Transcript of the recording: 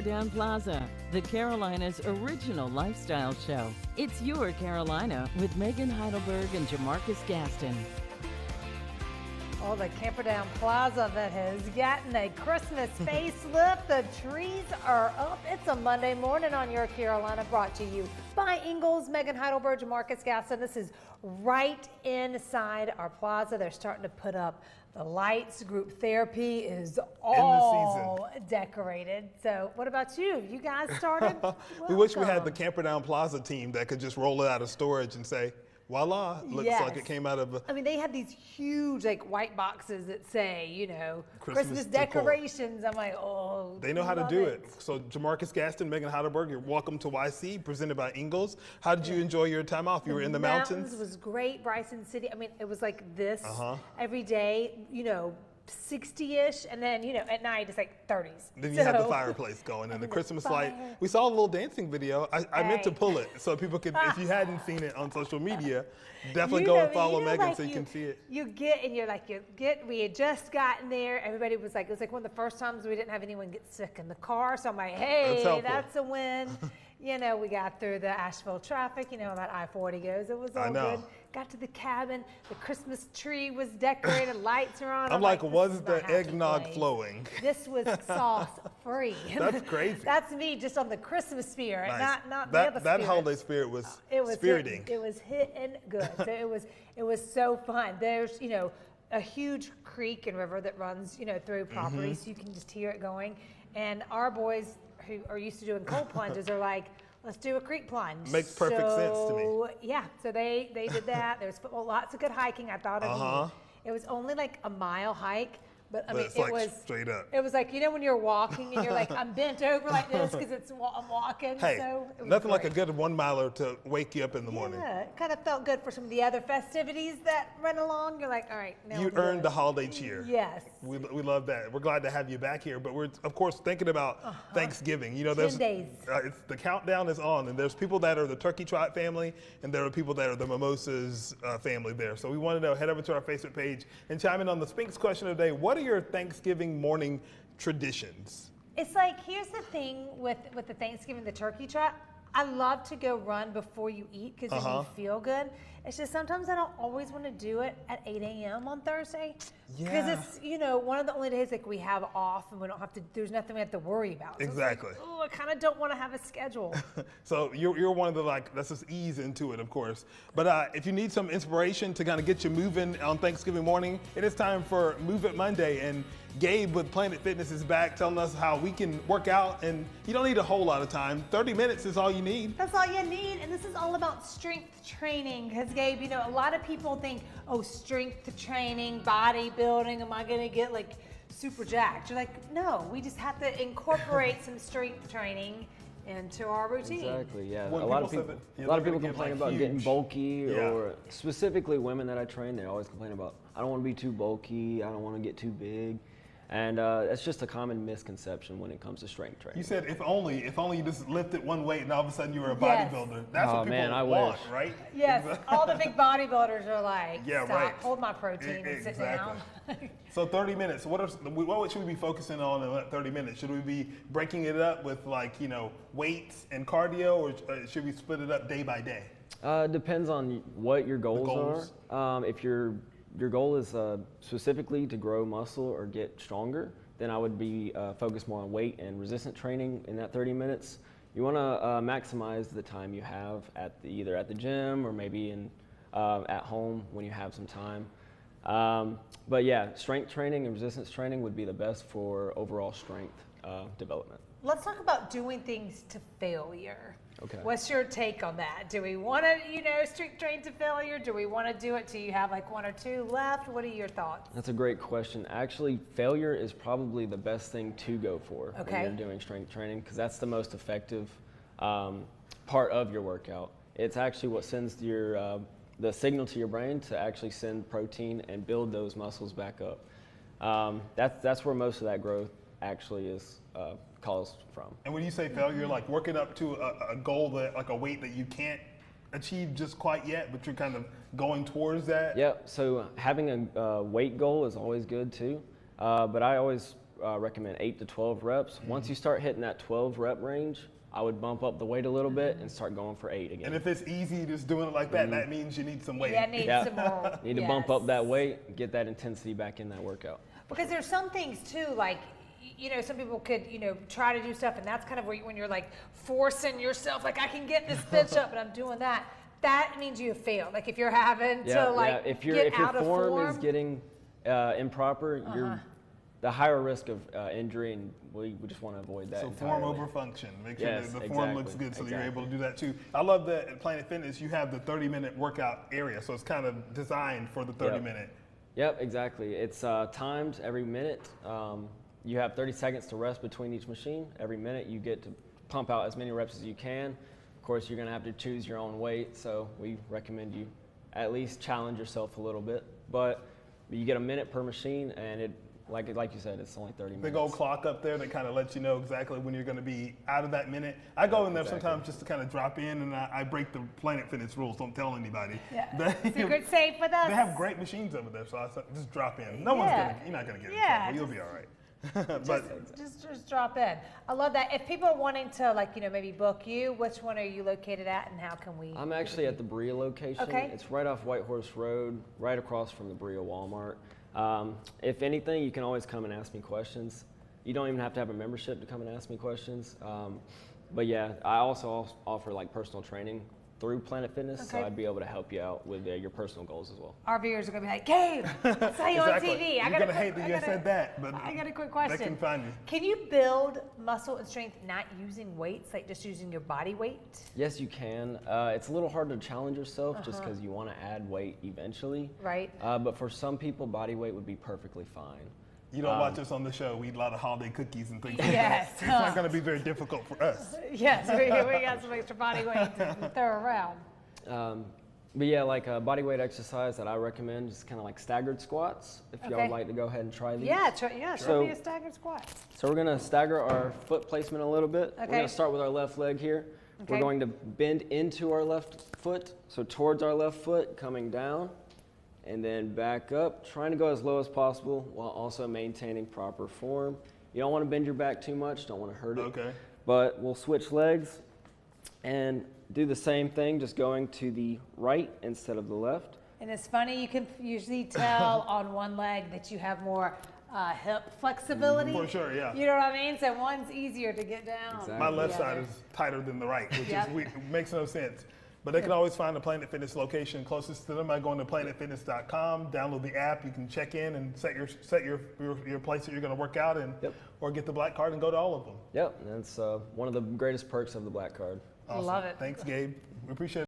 Down Plaza, the Carolinas' original lifestyle show. It's Your Carolina with Megan Heidelberg and Jamarcus Gaston. Oh, the Camperdown Plaza that has gotten a Christmas facelift. The trees are up. It's a Monday morning on Your Carolina, brought to you by Ingles, Megan Heidelberg, Jamarcus Gaston. This is right inside our plaza. They're starting to put up the lights. Group therapy is all decorated. So what about you? You guys started? We wish we had the Camperdown Plaza team that could just roll it out of storage and say, voila, looks like it came out of I mean, they have these huge, like, white boxes that say, you know, Christmas decor. decorations. I'm like, oh, They know how to do it. So, Jamarcus Gaston, Megan Heidelberg, you're welcome to YC, presented by Ingles. How did you enjoy your time off? You were in the mountains? Was great. Bryson City. I mean, it was like this every day, you know, 60-ish, and then, you know, at night it's like 30s. Then you have the fireplace going and the Christmas light. We saw a little dancing video. I meant to pull it so people could, if you hadn't seen it on social media, definitely go and follow Megan so you can see it. We had just gotten there. Everybody was like, it was like one of the first times we didn't have anyone get sick in the car. So I'm like, hey, that's a win. You know, we got through the Asheville traffic, you know, that I-40 goes. It was all good. Got to the cabin. The Christmas tree was decorated. Lights are on. I'm like, was the eggnog flowing? This was sauce free. That's crazy. That's me just on the Christmas spirit, not the other spirit. That holiday spirit was spiriting. It was hitting good. So it was so fun. There's, you know, a huge creek and river that runs, you know, through property, so you can just hear it going. And our boys who are used to doing cold plunges are like, let's do a creek plunge. Makes perfect sense to me. Yeah, so they did that. There was lots of good hiking. I thought of it was only like a mile hike, but I mean, it was straight up. It was like, you know, when you're walking and you're like, I'm bent over like this because I'm walking. Hey, so it was nothing great. like a good 1 miler to wake you up in the morning. Yeah, it kind of felt good for some of the other festivities that run along. You're like, all right, now you earned the holiday cheer. Yes. We love that. We're glad to have you back here, but we're of course thinking about Thanksgiving. You know, 10 days. The countdown is on, and there's people that are the Turkey Trot family, and there are people that are the Mimosas family there. So we want to know, head over to our Facebook page and chime in on the Spinks question of the day. What are your Thanksgiving morning traditions? It's like, here's the thing with the Thanksgiving, the turkey trot. I love to go run before you eat because then you feel good. It's just sometimes I don't always want to do it at 8 a.m. on Thursday. Because it's, you know, one of the only days like we have off and we don't have to, there's nothing we have to worry about. So Exactly. It's like, oh, I kind of don't want to have a schedule. So you're one of the, like, let's just ease into it, of course. But if you need some inspiration to kind of get you moving on Thanksgiving morning, it is time for Move It Monday. And Gabe with Planet Fitness is back telling us how we can work out, and you don't need a whole lot of time. 30 minutes is all you need. That's all you need, and this is all about strength training. Because Gabe, you know, a lot of people think, oh, strength training, bodybuilding, am I gonna get like super jacked? You're like, no, we just have to incorporate some strength training into our routine. Exactly, yeah. When a lot of people get, complain like, about getting huge. bulky, or specifically women that I train, they always complain about, I don't want to be too bulky, I don't want to get too big. And that's just a common misconception when it comes to strength training. You said if only you just lifted one weight and all of a sudden you were a bodybuilder. That's what people want, right? Yes, all the big bodybuilders are like, yeah, stop, right. hold my protein and sit down. So 30 minutes, what should we be focusing on in that 30 minutes? Should we be breaking it up with, like, you know, weights and cardio, or should we split it up day by day? Depends on what your goals are. If your goal is specifically to grow muscle or get stronger, then I would be focused more on weight and resistance training in that 30 minutes. You want to maximize the time you have either at the gym or maybe at home when you have some time. But yeah, strength training and resistance training would be the best for overall strength development. Let's talk about doing things to failure. Okay. What's your take on that? Do we want to, you know, strength train to failure? Do we want to do it till you have like one or two left? What are your thoughts? That's a great question. Actually, failure is probably the best thing to go for when you're doing strength training, because that's the most effective part of your workout. It's actually what sends the signal to your brain to actually send protein and build those muscles back up. That's where most of that growth actually is caused from. And when you say failure, like working up to a goal, that, like a weight that you can't achieve just quite yet, but you're kind of going towards that? Yep, so having a weight goal is always good too, but I always recommend 8 to 12 reps. Once you start hitting that 12 rep range, I would bump up the weight a little bit and start going for 8 again. And if it's easy just doing it like that, that means you need some weight. Yeah, need some more. Need to bump up that weight, get that intensity back in that workout. Because there's some things too, like, you know, some people could, you know, try to do stuff, and that's kind of where when you're like forcing yourself, like I can get this bench up, and I'm doing that. That means you have failed. Like if you're having to like if get your out of form is getting improper, you're the higher risk of injury, and we just want to avoid that. So entirely. form over function. Make sure Yes, that the form looks good so that you're able to do that too. I love that at Planet Fitness you have the 30-minute workout area, so it's kind of designed for the 30-minute. Yep, exactly. It's timed every minute. You have 30 seconds to rest between each machine. Every minute you get to pump out as many reps as you can. Of course, you're going to have to choose your own weight, so we recommend you at least challenge yourself a little bit. But you get a minute per machine, and it, like you said, it's only 30 minutes. Big old clock up there that kind of lets you know exactly when you're going to be out of that minute. I go in there sometimes just to kind of drop in, and I break the Planet Fitness rules. Don't tell anybody. Yeah. Secret safe with us. They have great machines over there, so I just drop in. No one's gonna. You're not gonna get in trouble. You'll be all right. But just drop in. I love that. If people are wanting to, like, you know, maybe book you, which one are you located at, and how can we? I'm actually at the Berea location. Okay. It's right off White Horse Road, right across from the Berea Walmart. If anything, you can always come and ask me questions. You don't even have to have a membership to come and ask me questions. But yeah, I also offer like personal training through Planet Fitness, so I'd be able to help you out with your personal goals as well. Our viewers are gonna be like, Gabe, I saw you on TV. You're gonna hate that you said that, but I got a quick question. They can find you. Can you build muscle and strength not using weights, like just using your body weight? Yes, you can. It's a little hard to challenge yourself just because you want to add weight eventually. Right. But for some people, body weight would be perfectly fine. You don't watch us on the show. We eat a lot of holiday cookies and things like Yes. that. It's not going to be very difficult for us. Yes, we got some extra body weight to throw around. But yeah, like a body weight exercise that I recommend is kind of like staggered squats. If y'all would like to go ahead and try these. Yeah, show me a staggered squat. So we're gonna stagger our foot placement a little bit. We're gonna start with our left leg here. We're going to bend into our left foot, so towards our left foot, coming down, and then back up, trying to go as low as possible while also maintaining proper form. You don't want to bend your back too much, don't want to hurt it. Okay. But we'll switch legs and do the same thing, just going to the right instead of the left. And it's funny, you can usually tell on one leg that you have more hip flexibility. For sure, yeah. You know what I mean? So one's easier to get down. Exactly. My left side is tighter than the right, which makes no sense. But they can always find the Planet Fitness location closest to them by going to planetfitness.com, download the app. You can check in and set your place that you're going to work out, and or get the Black Card and go to all of them. Yep, that's one of the greatest perks of the Black Card. Awesome. Love it. Thanks, Gabe. We appreciate it.